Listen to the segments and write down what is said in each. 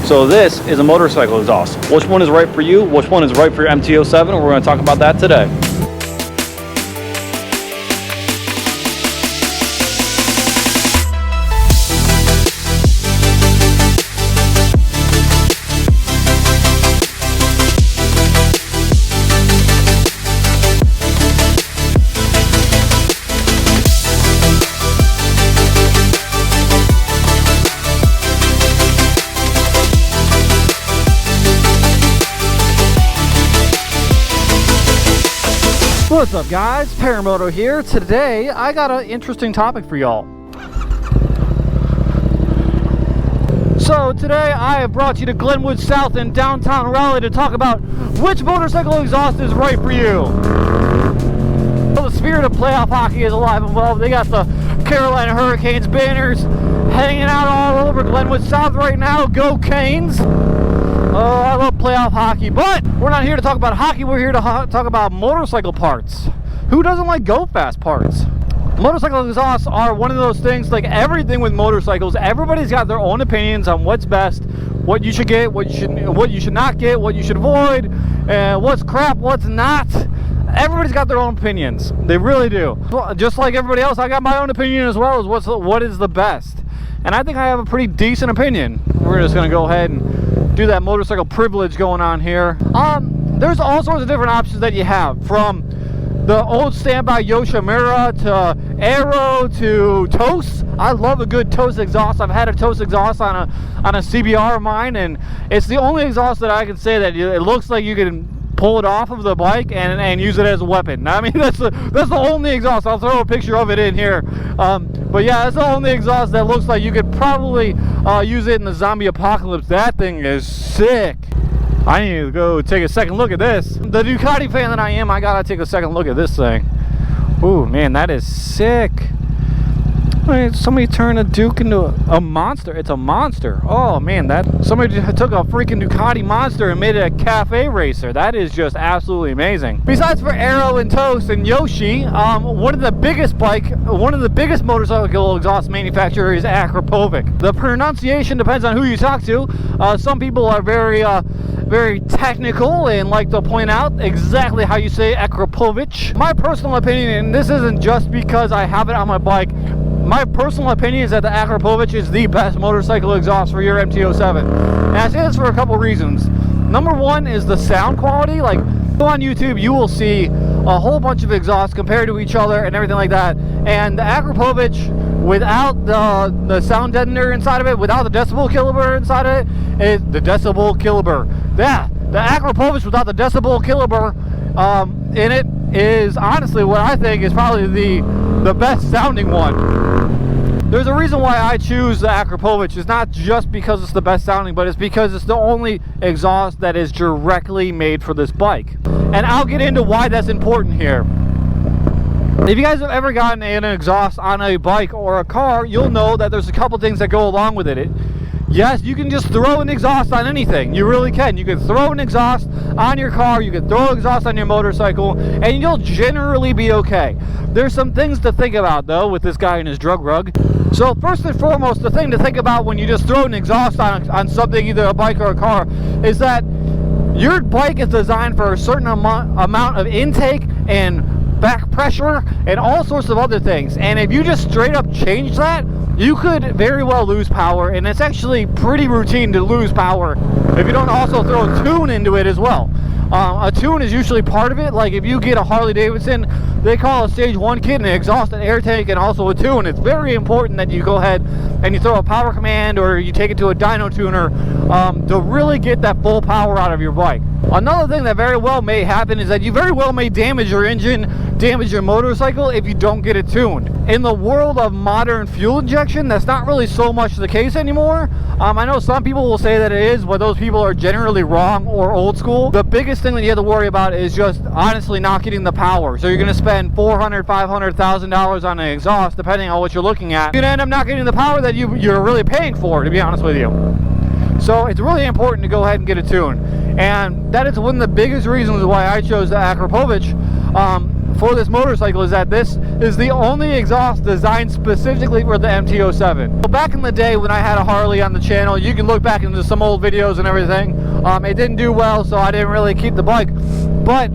So this is a motorcycle exhaust. Which one is right for you? Which one is right for your MT-07? We're going to talk about that today. What's up guys, Paramoto here. Today I got an interesting topic for y'all. So today I have brought you to Glenwood South in downtown Raleigh to talk about which motorcycle exhaust is right for you. Well, the spirit of playoff hockey is alive and well. They got the Carolina Hurricanes banners hanging out all over Glenwood South right now. Go Canes! Oh, I love playoff hockey, but we're not here to talk about hockey. We're here to talk about motorcycle parts. Who doesn't like go fast parts? Motorcycle exhausts are one of those things, like everything with motorcycles. Everybody's got their own opinions on what's best, what you should get, what you should not get, what you should avoid, and what's crap, what's not. Everybody's got their own opinions. They really do. Just like everybody else, I got my own opinion as well as what is the best. And I think I have a pretty decent opinion. We're just gonna go ahead and do that motorcycle privilege going on here. There's all sorts of different options that you have, from the old standby Yoshimura to Aero to TOCE. I love a good TOCE exhaust. I've had a TOCE exhaust on a CBR of mine, and it's the only exhaust that I can say that it looks like you can pull it off of the bike and use it as a weapon. I mean, that's the only exhaust. I'll throw a picture of it in here. But yeah, that's the only exhaust that looks like you could probably use it in the zombie apocalypse. That thing is sick. I need to go take a second look at this. The Ducati fan that I am, I gotta take a second look at this thing. Ooh, man, that is sick. Wait, somebody turned a Duke into a monster. It's a monster. Oh man, somebody took a freaking Ducati monster and made it a cafe racer. That is just absolutely amazing. Besides for Aero and TOCE and Yoshi, one of the biggest motorcycle exhaust manufacturers is Akropovic. The pronunciation depends on who you talk to. Some people are very technical and like to point out exactly how you say Akropovic. My personal opinion, and this isn't just because I have it on my bike, my personal opinion is that the Akropovic is the best motorcycle exhaust for your MT-07. And I say this for a couple reasons. Number one is the sound quality. Like, go on YouTube, you will see a whole bunch of exhausts compared to each other and everything like that. And the Akropovic, without the sound deadener inside of it, without the decibel killer inside of it, is the decibel killer. Yeah, the Akropovic without the decibel killer in it is honestly what I think is probably the best sounding one. There's a reason why I choose the Akropovic. It's not just because it's the best sounding, but it's because it's the only exhaust that is directly made for this bike. And I'll get into why that's important here. If you guys have ever gotten an exhaust on a bike or a car, you'll know that there's a couple things that go along with it. Yes, you can just throw an exhaust on anything. You really can. You can throw an exhaust on your car, you can throw an exhaust on your motorcycle, and you'll generally be okay. There's some things to think about, though, with this guy and his drug rug. So first and foremost, the thing to think about when you just throw an exhaust on something, either a bike or a car, is that your bike is designed for a certain amount of intake and back pressure and all sorts of other things. And if you just straight up change that, you could very well lose power, and it's actually pretty routine to lose power if you don't also throw a tune into it as well. A tune is usually part of it. Like if you get a Harley Davidson, they call a stage 1 kit an exhaust, an air tank, and also a tune. It's very important that you go ahead and you throw a power command or you take it to a dyno tuner to really get that full power out of your bike. Another thing that very well may happen is that you very well may damage your engine, damage your motorcycle if you don't get it tuned. In the world of modern fuel injection, that's not really so much the case anymore. I know some people will say that it is, but those people are generally wrong or old school. The biggest thing that you have to worry about is just honestly not getting the power. So you're going to spend $400,000, $500,000 on an exhaust, depending on what you're looking at. You're going to end up not getting the power that you're really paying for, to be honest with you. So it's really important to go ahead and get it tuned. And that is one of the biggest reasons why I chose the Akropovic. for this motorcycle is that this is the only exhaust designed specifically for the MT-07. So back in the day when I had a Harley on the channel, you can look back into some old videos and everything. It didn't do well, so I didn't really keep the bike. But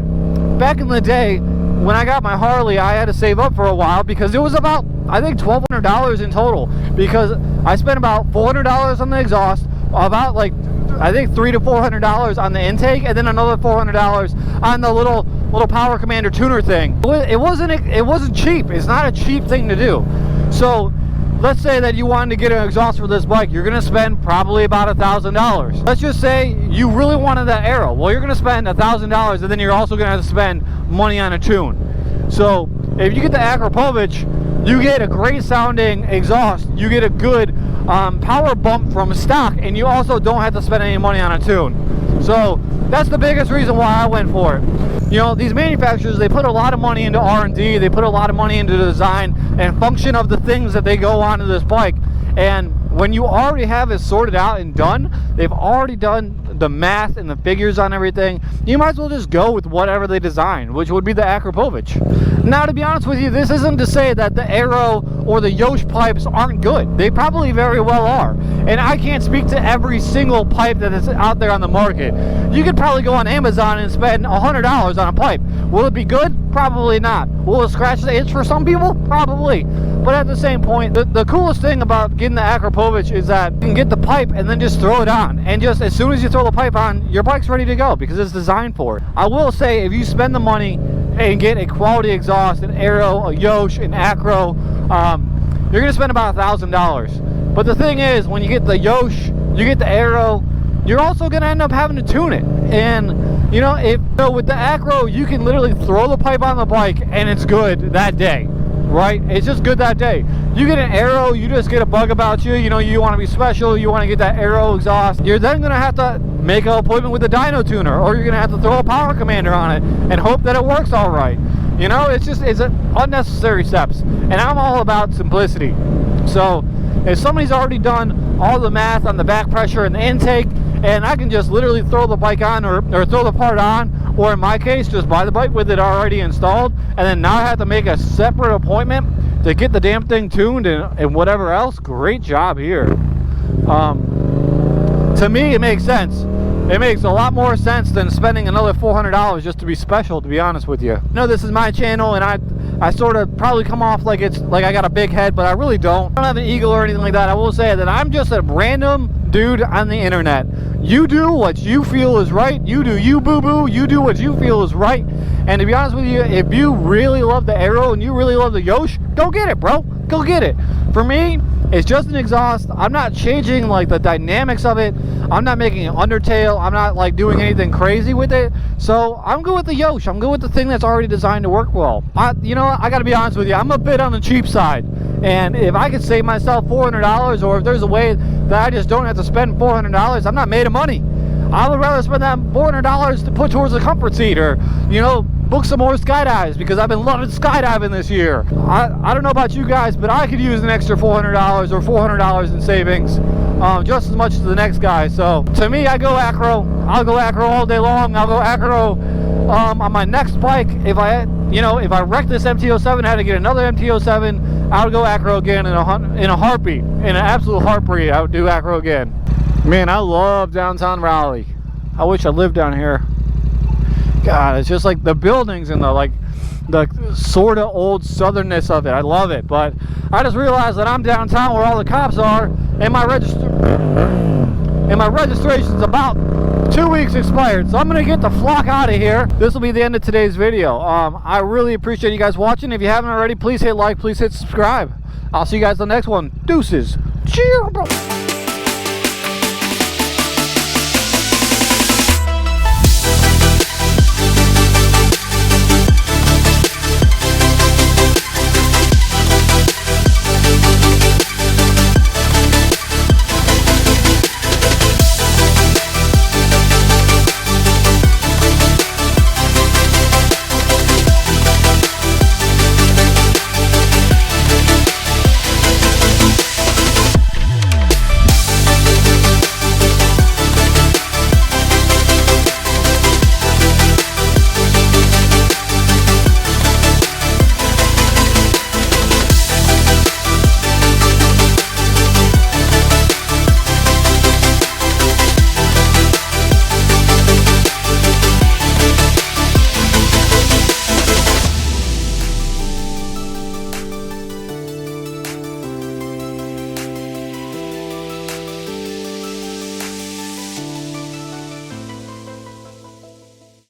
back in the day, when I got my Harley, I had to save up for a while because it was about, I think, $1,200 in total, because I spent about $400 on the exhaust, about like, I think $300 to $400 on the intake, and then another $400 on the little Power Commander tuner thing. It wasn't cheap. It's not a cheap thing to do. So let's say that you wanted to get an exhaust for this bike, you're gonna spend probably about $1,000. Let's just say you really wanted that Aero. Well, you're gonna spend $1,000, and then you're also gonna have to spend money on a tune. So if you get the Akropovic, you get a great sounding exhaust, you get a good power bump from stock, and you also don't have to spend any money on a tune. So that's the biggest reason why I went for it. You know, these manufacturers, they put a lot of money into R&D, they put a lot of money into the design and function of the things that they go onto this bike. And when you already have it sorted out and done, they've already done the math and the figures on everything, you might as well just go with whatever they design, which would be the Akropovic. Now, to be honest with you, this isn't to say that the Aero or the Yosh pipes aren't good. They probably very well are. And I can't speak to every single pipe that is out there on the market. You could probably go on Amazon and spend $100 on a pipe. Will it be good? Probably not. Will it scratch the itch for some people? Probably. But at the same point, the coolest thing about getting the Akropovic is that you can get the pipe and then just throw it on. And just as soon as you throw the pipe on, your bike's ready to go because it's designed for it. I will say, if you spend the money and get a quality exhaust, an Aero, a Yosh, an Akro, you're going to spend about $1,000. But the thing is, when you get the Yosh, you get the Aero, you're also going to end up having to tune it. And, you know, with the Akro, you can literally throw the pipe on the bike and it's good that day. Right? It's just good that day. You get an Aero, you just get a bug about you, you know, you want to be special, you want to get that Aero exhaust. You're then going to have to make an appointment with the dyno tuner, or you're going to have to throw a Power Commander on it and hope that it works all right. You know, it's unnecessary steps. And I'm all about simplicity. So if somebody's already done all the math on the back pressure and the intake, and I can just literally throw the bike on or throw the part on, or in my case, just buy the bike with it already installed, and then now I have to make a separate appointment to get the damn thing tuned and whatever else, great job here. To me, it makes sense. It makes a lot more sense than spending another $400 just to be special, to be honest with you. I know this is my channel, and I sort of probably come off like it's like I got a big head, but I really don't. I don't have an ego or anything like that. I will say that I'm just a random dude on the internet. You do what you feel is right. You do you, boo-boo. You do what you feel is right. And to be honest with you, if you really love the Aero and you really love the Yosh, go get it, bro. Go get it. For me, it's just an exhaust. I'm not changing like the dynamics of it. I'm not making an undertail. I'm not like doing anything crazy with it. So I'm good with the Yosh. I'm good with the thing that's already designed to work well. You know, I gotta be honest with you, I'm a bit on the cheap side. And if I could save myself $400, or if there's a way that I just don't have to spend $400, I'm not made of money. I would rather spend that $400 to put towards a comfort seat, or, you know, book some more skydives, because I've been loving skydiving this year. I don't know about you guys, but I could use an extra $400 or $400 in savings, just as much as the next guy. So to me, I go Akro. I'll go Akro all day long. I'll go Akro on my next bike. If I wrecked this MT-07 and had to get another MT-07, I would go Akro again in a heartbeat. In an absolute heartbeat, I would do Akro again. Man, I love downtown Raleigh. I wish I lived down here. God, it's just like the buildings and the sort of old southernness of it. I love it, but I just realized that I'm downtown where all the cops are, and my registration's about 2 weeks expired, so I'm gonna get the flock out of here. This will be the end of today's video. I really appreciate you guys watching. If you haven't already, please hit like, please hit subscribe. I'll see you guys in the next one. Deuces. Cheers, bro.